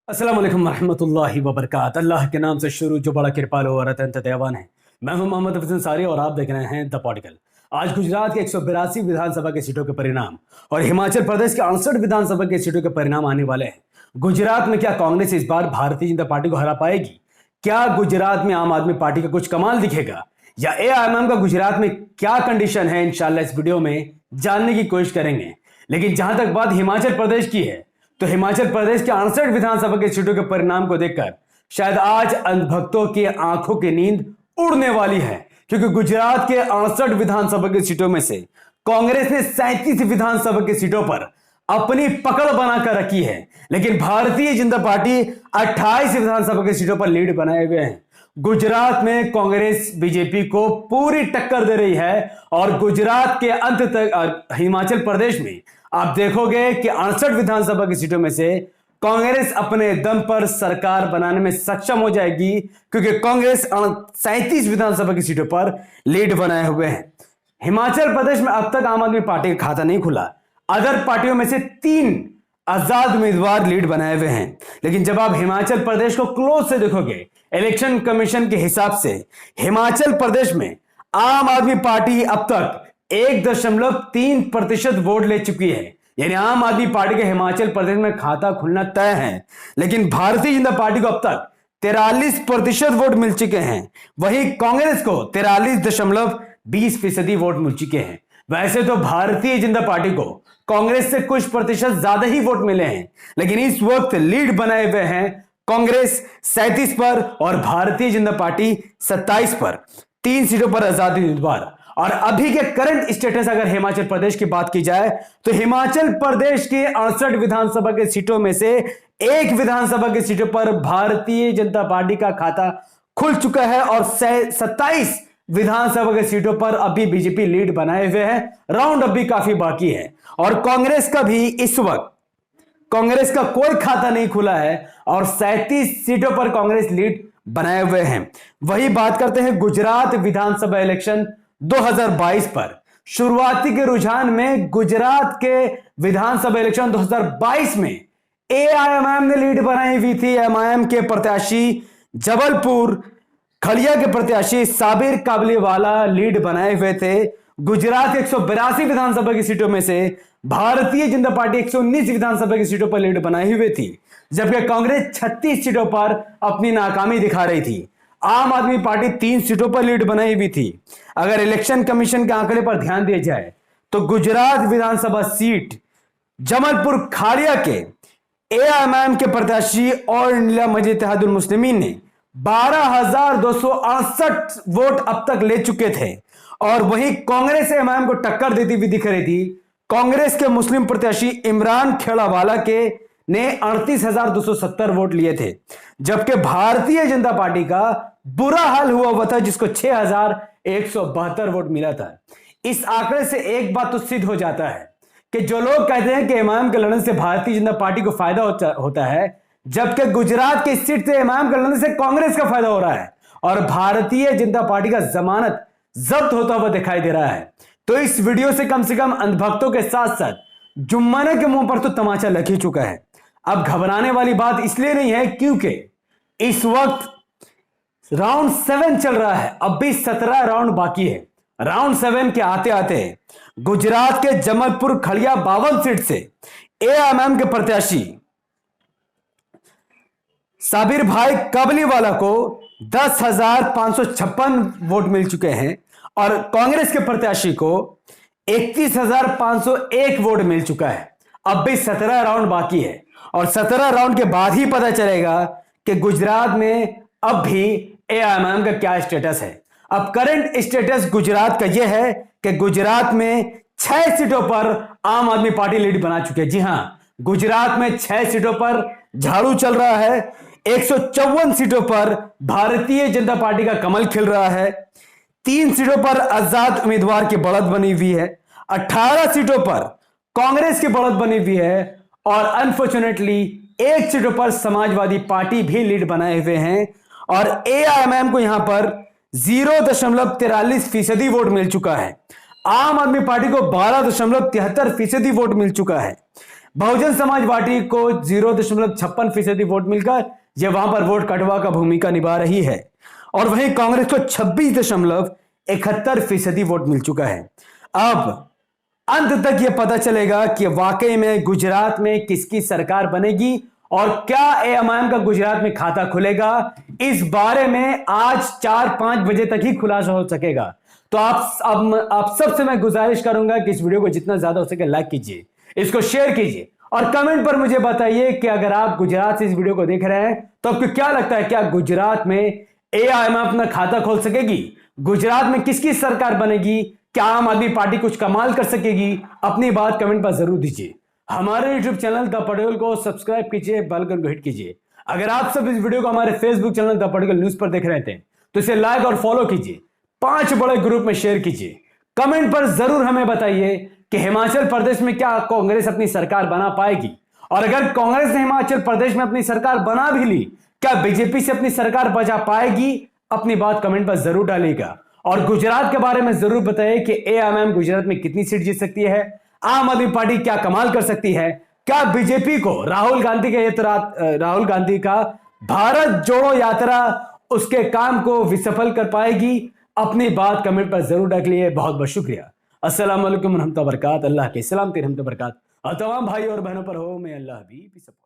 अस्सलाम वालेकुम रहमतुल्लाहि व बरकात। अल्लाह के नाम से शुरू जो बड़ा कृपालु और अत्यंत दयावान है। मैं हूं मोहम्मद हफीज अंसारी और आप देख रहे हैं द पॉलिटिकल। आज गुजरात के 182 विधानसभा की सीटों के परिणाम और हिमाचल प्रदेश के 68 विधानसभा की सीटों के परिणाम आने वाले हैं। गुजरात में क्या कांग्रेस इस बार भारतीय जनता पार्टी को हरा पाएगी? क्या गुजरात में आम आदमी पार्टी का कुछ कमाल दिखेगा या एआईएमआईएम का गुजरात में क्या कंडीशन है? इंशाल्लाह इस वीडियो में जानने की कोशिश करेंगे। लेकिन जहां तक बात हिमाचल प्रदेश की है तो हिमाचल प्रदेश के 68 विधानसभा के सीटों के परिणाम को देखकर शायद आज अंधभक्तों की आंखों की नींद उड़ने वाली है, क्योंकि गुजरात के 68 विधानसभा की सीटों में से कांग्रेस ने 37 विधानसभा की सीटों पर अपनी पकड़ बनाकर रखी है, लेकिन भारतीय जनता पार्टी 28 विधानसभा की सीटों पर लीड बनाए हुए हैं। गुजरात में कांग्रेस बीजेपी को पूरी टक्कर दे रही है और गुजरात के अंत तक हिमाचल प्रदेश में आप देखोगे कि 68 विधानसभा की सीटों में से कांग्रेस अपने दम पर सरकार बनाने में सक्षम हो जाएगी, क्योंकि कांग्रेस 37 विधानसभा की सीटों पर लीड बनाए हुए हैं। हिमाचल प्रदेश में अब तक आम आदमी पार्टी का खाता नहीं खुला। अदर पार्टियों में से 3 आजाद उम्मीदवार लीड बनाए हुए हैं, लेकिन जब आप हिमाचल प्रदेश को क्लोज से देखोगे, इलेक्शन कमीशन के हिसाब से हिमाचल प्रदेश में आम आदमी पार्टी अब तक 1.3% वोट ले चुकी है, यानी आम आदमी पार्टी के हिमाचल प्रदेश में खाता खुलना तय है। लेकिन भारतीय जनता पार्टी को अब तक 43% वोट मिल चुके हैं, वहीं कांग्रेस को 43.20% वोट मिल चुके हैं। वैसे तो भारतीय जनता पार्टी को कांग्रेस से कुछ प्रतिशत ज्यादा ही वोट मिले हैं, लेकिन इस वक्त लीड बनाए हुए हैं कांग्रेस 37 पर और भारतीय जनता पार्टी 27 पर। 3 सीटों पर आजाद उम्मीदवार। और अभी के करंट स्टेटस अगर हिमाचल प्रदेश की बात की जाए तो हिमाचल प्रदेश के 68 विधानसभा के सीटों में से 1 विधानसभा की सीटों पर भारतीय जनता पार्टी का खाता खुल चुका है और 27 विधानसभा के सीटों पर अभी बीजेपी लीड बनाए हुए हैं। राउंड अप भी काफी बाकी है और कांग्रेस का भी इस वक्त कांग्रेस का कोई खाता नहीं खुला है और 37 सीटों पर कांग्रेस लीड बनाए हुए हैं। वही बात करते हैं गुजरात विधानसभा इलेक्शन 2022 पर। शुरुआती के रुझान में गुजरात के विधानसभा इलेक्शन 2022 में एआईएमआईएम ने लीड बनाई हुई थी। एमआईएम के प्रत्याशी जबलपुर खड़िया के प्रत्याशी साबिर काबलीवाला लीड बनाए हुए थे। गुजरात के 182 विधानसभा की सीटों में से भारतीय जनता पार्टी 119 विधानसभा की सीटों पर लीड बनाई हुई थी, जबकि कांग्रेस 36 सीटों पर अपनी नाकामी दिखा रही थी। आम आदमी पार्टी 3 सीटों पर लीड बनाई हुई थी। अगर इलेक्शन कमीशन के आंकड़े पर ध्यान दिया जाए तो गुजरात विधानसभा सीट जबलपुर खाड़िया के एआईएमआईएम के प्रत्याशी और इंडिया मजलिस इत्तेहादुल मुस्लिमीन ने 12,268 वोट अब तक ले चुके थे और वहीं कांग्रेस एमआईएम को टक्कर देती हुई दिख रही थी। कांग्रेस के मुस्लिम प्रत्याशी इमरान खेड़ावाला के ने 38,270 वोट लिए थे, जबकि भारतीय जनता पार्टी का बुरा हाल हुआ था, जिसको 6,172 वोट मिला था। इस आंकड़े से एक बात तो सिद्ध हो जाता है कि जो लोग कहते हैं कि इमाम के लड़ने से भारतीय जनता पार्टी को फायदा होता है, जबकि गुजरात की सीट से इमाम के लड़ने से कांग्रेस का फायदा हो रहा है और भारतीय जनता पार्टी का जमानत जब्त होता हुआ दिखाई दे रहा है। तो इस वीडियो से कम अंधभक्तों के साथ साथ जुम्मने के मुंह पर तो तमाचा लग ही चुका है। अब घबराने वाली बात इसलिए नहीं है क्योंकि इस वक्त राउंड 7 चल रहा है, अब भी 17 राउंड बाकी है। राउंड 7 के आते आते गुजरात के जबलपुर खड़िया 52 सीट से एआईएमआईएम के प्रत्याशी साबिर भाई काबलीवाला को 10,556 वोट मिल चुके हैं और कांग्रेस के प्रत्याशी को 31,501 वोट मिल चुका है। अब भी 17 राउंड बाकी है और 17 राउंड के बाद ही पता चलेगा कि गुजरात में अब भी एआईएमआईएम का क्या स्टेटस है। अब करंट स्टेटस गुजरात का यह है कि गुजरात में 6 सीटों पर आम आदमी पार्टी लीड बना चुकी है। जी हां, गुजरात में 6 सीटों पर झाड़ू चल रहा है। 154 सीटों पर भारतीय जनता पार्टी का कमल खिल रहा है। 3 सीटों पर आजाद उम्मीदवार की बढ़त बनी हुई है। 18 सीटों पर कांग्रेस की बढ़त बनी हुई है और अनफॉर्चुनेटली 1 सीटों पर समाजवादी पार्टी भी लीड बनाए हुए हैं और एआईएमआईएम को यहां पर 0.43% वोट मिल चुका है। आम आदमी पार्टी को 12.73% वोट मिल चुका है। बहुजन समाज पार्टी को 0.56% वोट मिलकर यह वहां पर वोट कटवा का भूमिका निभा रही है और वहीं कांग्रेस को 26.71% वोट मिल चुका है। अब अंत तक यह पता चलेगा कि वाकई में गुजरात में किसकी सरकार बनेगी और क्या एएमआईएम का गुजरात में खाता खुलेगा। इस बारे में आज 4-5 बजे तक ही खुलासा हो सकेगा। तो आप सबसे मैं गुजारिश करूंगा कि इस वीडियो को जितना ज्यादा हो सके लाइक कीजिए, इसको शेयर कीजिए और कमेंट पर मुझे बताइए कि अगर आप गुजरात से इस वीडियो को देख रहे हैं तो आपको क्या लगता है, क्या गुजरात में एआईएमआईएम अपना खाता खोल सकेगी? गुजरात में किसकी सरकार बनेगी? क्या आम आदमी पार्टी कुछ कमाल कर सकेगी? अपनी बात कमेंट पर जरूर दीजिए। हमारे YouTube चैनल द पटेल को सब्सक्राइब कीजिए, बेल आइकन को हिट कीजिए। अगर आप सब इस वीडियो को हमारे Facebook channel the Patel news पर देख रहे थे तो इसे लाइक और फॉलो कीजिए, 5 बड़े ग्रुप में शेयर कीजिए। कमेंट पर जरूर हमें बताइए कि हिमाचल प्रदेश में क्या कांग्रेस अपनी सरकार बना पाएगी, और अगर कांग्रेस ने हिमाचल प्रदेश में अपनी सरकार बना भी ली, क्या बीजेपी से अपनी सरकार बचा पाएगी? अपनी बात कमेंट पर जरूर डालिएगा और गुजरात के बारे में जरूर बताइए कि एआईएमआईएम गुजरात में कितनी सीट जीत सकती है, आम आदमी पार्टी क्या कमाल कर सकती है, क्या बीजेपी को राहुल गांधी का भारत जोड़ो यात्रा उसके काम को विसफल कर पाएगी? अपनी बात कमेंट पर जरूर डालिए। बहुत बहुत शुक्रिया। अस्सलाम वालेकुम रहमतुल्लाहि व बरकात। अल्लाह के सलामती रहमत बरकात और तमाम भाई और बहनों पर हो। मैं अल्लाह भी सपोर्ट।